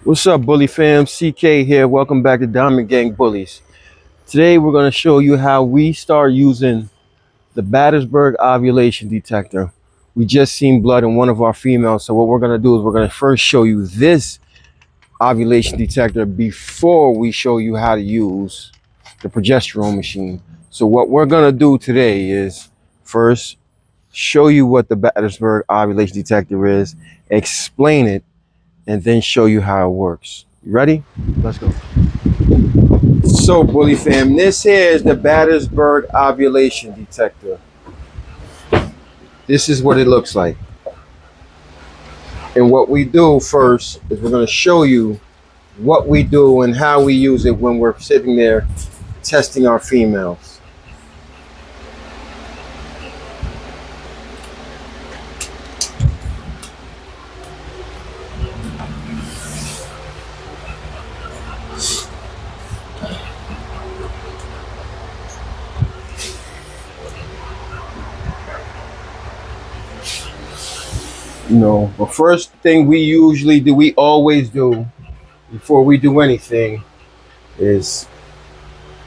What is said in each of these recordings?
What's up, Bully fam? CK here. Welcome back to Diamond Gang Bullies. Today we're going to show you how we start using the Badersuag Ovulation Detector. We just seen blood in one of our females, so what we're going to do is we're going to first show you this ovulation detector before we show you how to use the progesterone machine. So what we're going to do today is first show you what the Badersuag Ovulation Detector is, explain it, and then show you how it works. You ready? Let's go. So, Bully fam, this here is the Badersuag Ovulation Detector. This is what it looks like. And what we do first is we're going to show you what we do and how we use it when we're sitting there testing our females. No, the first thing we always do before we do anything is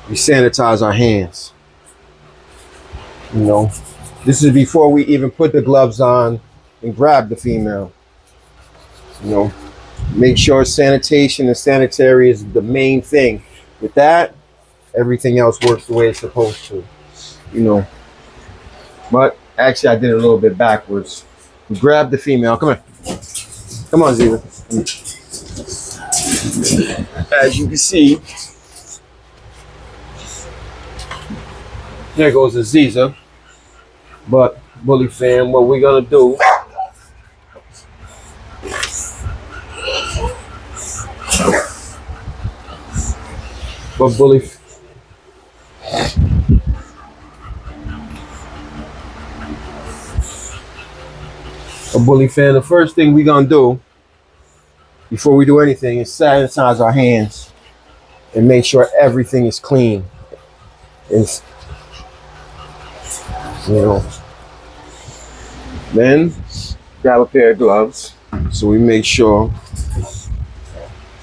we sanitize our hands. This is before we even put the gloves on and grab the female. Make sure sanitation and sanitary is the main thing. With that, everything else works the way it's supposed to. But actually I did it a little bit backwards. We grab the female. Come here. Come on, Ziva. As you can see, there goes Aziza. But Bully fam, what we're gonna do Bully fan, the first thing we're gonna do before we do anything is sanitize our hands and make sure everything is clean. Then grab a pair of gloves so we make sure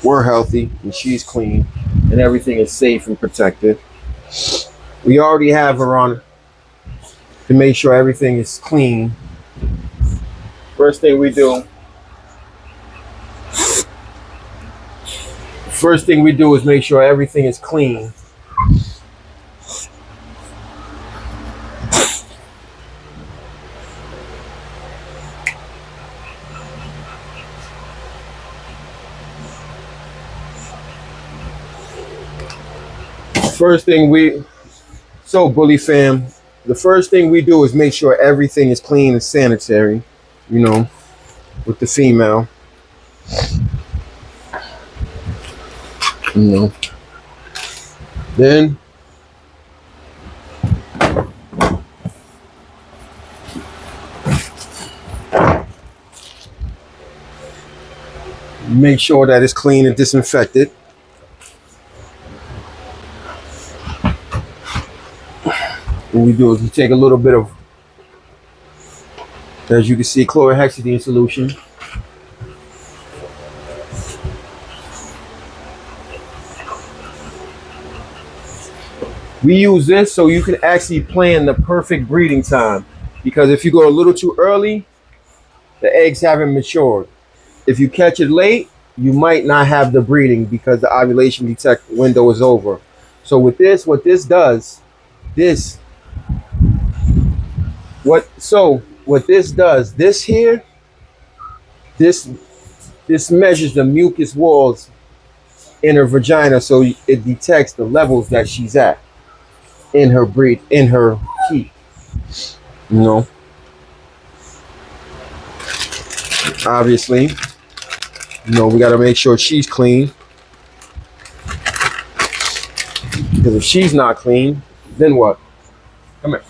we're healthy and she's clean and everything is safe and protected. We already have her on to make sure everything is clean. First thing we do is make sure everything is clean. Bully fam, the first thing we do is make sure everything is clean and sanitary, with the female. Then make sure that it's clean and disinfected. What we do is we take a little bit of, as you can see, chlorhexidine solution. We use this so you can actually plan the perfect breeding time, because if you go a little too early, the eggs haven't matured. If you catch it late, you might not have the breeding because the ovulation detect window is over. So with this, what this does, this here, this measures the mucus walls in her vagina, so it detects the levels that she's at in her heat. Obviously, we got to make sure she's clean, because if she's not clean, then what? Come here.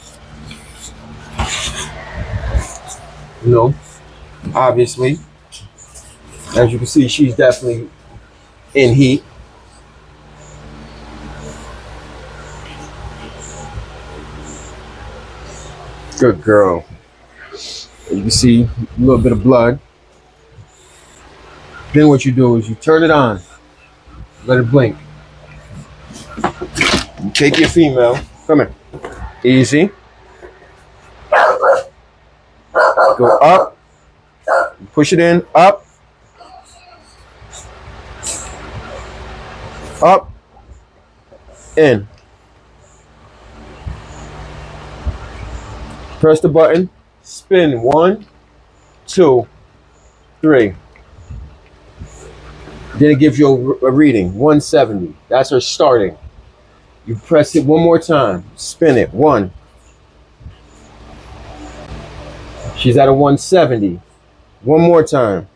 Obviously, as you can see, she's definitely in heat. Good girl. You can see a little bit of blood. Then what you do is you turn it on. Let it blink. You take your female. Come here. Easy. Go up. Push it in. Up. Up. In. Press the button. Spin. 1, 2, 3. Then it gives you a reading. 170. That's her starting. You press it one more time. Spin it. 1. She's at a 170. One more time.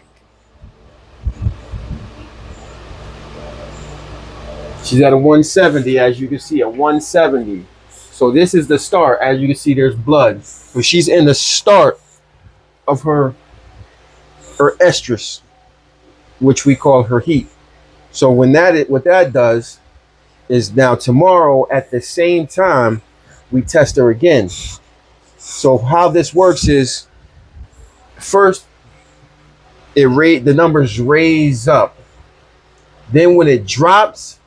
She's at a 170, as you can see, a 170. So this is the start. As you can see, there's blood. So she's in the start of her estrus, which we call her heat. So what that does is now tomorrow at the same time, we test her again. So how this works is first the numbers raise up. Then when it drops,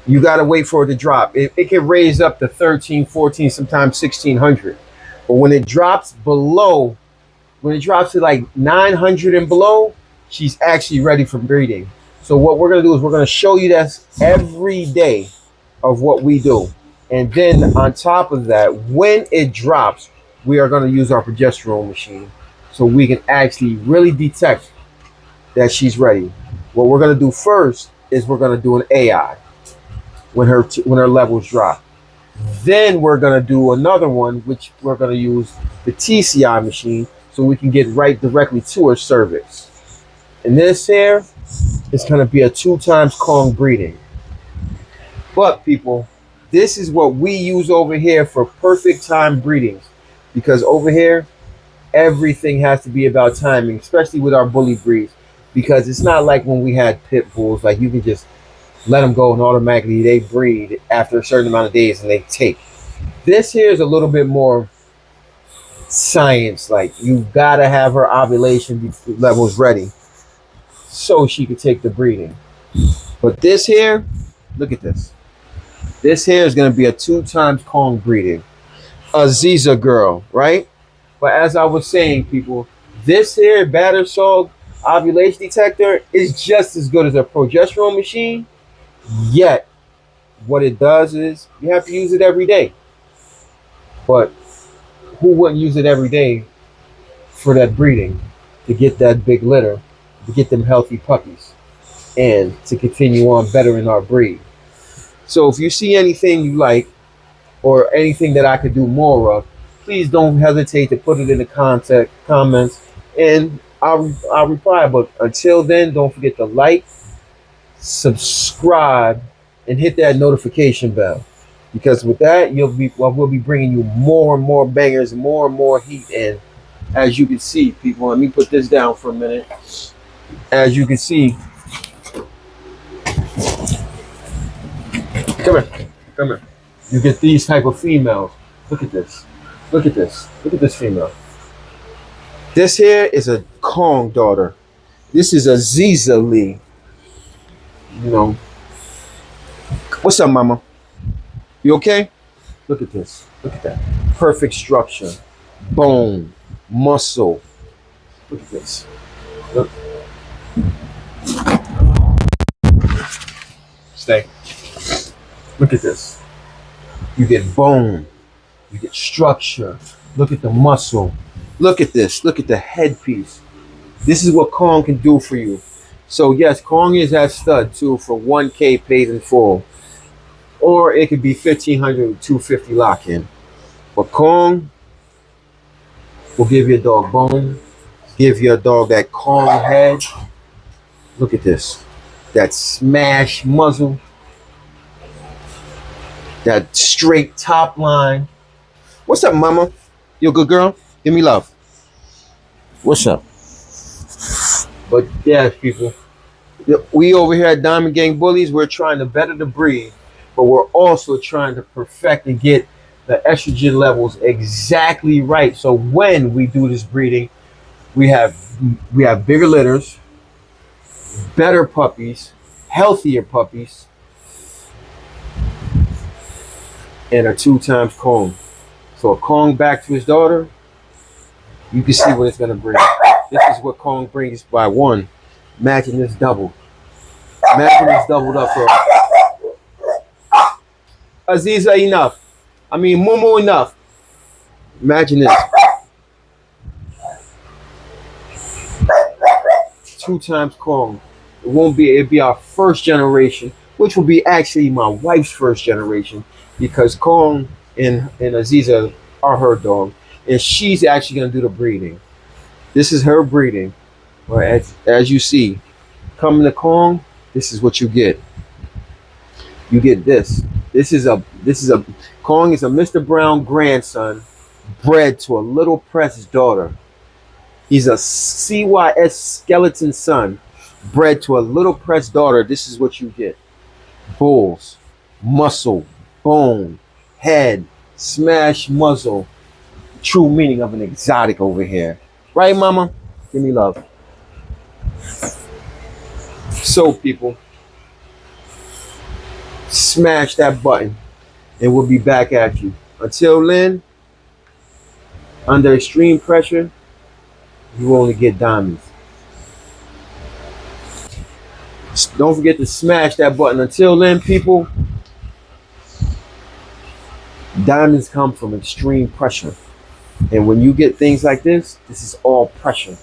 you got to wait for it to drop. It can raise up to 13, 14, sometimes 1600. But when it drops below, when it drops to like 900 and below, she's actually ready for breeding. So what we're going to do is we're going to show you this every day of what we do. And then on top of that, when it drops, we are going to use our progesterone machine so we can actually really detect that she's ready. What we're going to do first is we're going to do an AI when her levels drop. Then we're going to do another one, which we're going to use the TCI machine so we can get right directly to her cervix. And this here is going to be a 2 times Kong breeding. But people, this is what we use over here for perfect time breedings, because over here everything has to be about timing, especially with our bully breeds, because it's not like when we had pit bulls, like you can just let them go and automatically they breed after a certain amount of days and they take. This here is a little bit more science. Like you gotta have her ovulation levels ready so she could take the breeding. But this here, look at this. This here is gonna be a 2 times Kong breeding. A Ziza girl, right? But as I was saying, people, this here Badersuag Ovulation Detector is just as good as a progesterone machine. Yet, what it does is you have to use it every day. But who wouldn't use it every day for that breeding, to get that big litter, to get them healthy puppies, and to continue on bettering our breed? So if you see anything you like or anything that I could do more of, please don't hesitate to put it in the comments, and I'll reply. But until then, don't forget to like, subscribe, and hit that notification bell, because with that we'll be bringing you more and more bangers, more and more heat. And as you can see, people, let me put this down for a minute. As you can see, come here, you get these type of females. Look at this, look at this, look at this female. This here is a Kong daughter. This is a Ziza Lee. You know, what's up, mama? You okay? Look at this. Look at that. Perfect structure, bone, muscle. Look at this. Look. Stay. Look at this. You get bone. You get structure. Look at the muscle. Look at this. Look at the headpiece. This is what Kong can do for you. So yes, Kong is at stud too for 1K paid in full, or it could be 1,500 to 250 lock-in. But Kong will give you a dog bone, give you a dog that Kong head. Look at this, that smash muzzle, that straight top line. What's up, mama? You a good girl? Give me love. What's up? But yeah, people, we over here at Diamond Gang Bullies, we're trying to better the breed, but we're also trying to perfect and get the estrogen levels exactly right. So when we do this breeding, we have bigger litters, better puppies, healthier puppies, and a 2 times Kong. So a Kong back to his daughter, you can see what it's gonna bring. This is what Kong brings by one. Imagine this double. Imagine this doubled up. So Aziza enough. I mean Mumu enough. Imagine this. 2 times Kong. It'd be our first generation, which will be actually my wife's first generation, because Kong and Aziza are her dog, and she's actually gonna do the breeding. This is her breeding. Well, as you see, coming to Kong, this is what you get. You get this. This is a Kong is a Mr. Brown grandson bred to a little press daughter. He's a CYS skeleton son bred to a little press daughter. This is what you get. Bulls, muscle, bone, head, smash muzzle. True meaning of an exotic over here. Right, mama? Give me love. So, people, smash that button and we'll be back at you. Until then, under extreme pressure, you only get diamonds. Don't forget to smash that button. Until then, people, diamonds come from extreme pressure. And when you get things like this is all pressure.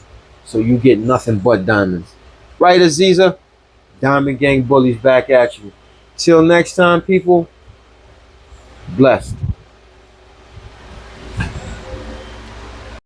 So you get nothing but diamonds. Right, Aziza? Diamond Gang Bullies back at you. Till next time, people, blessed.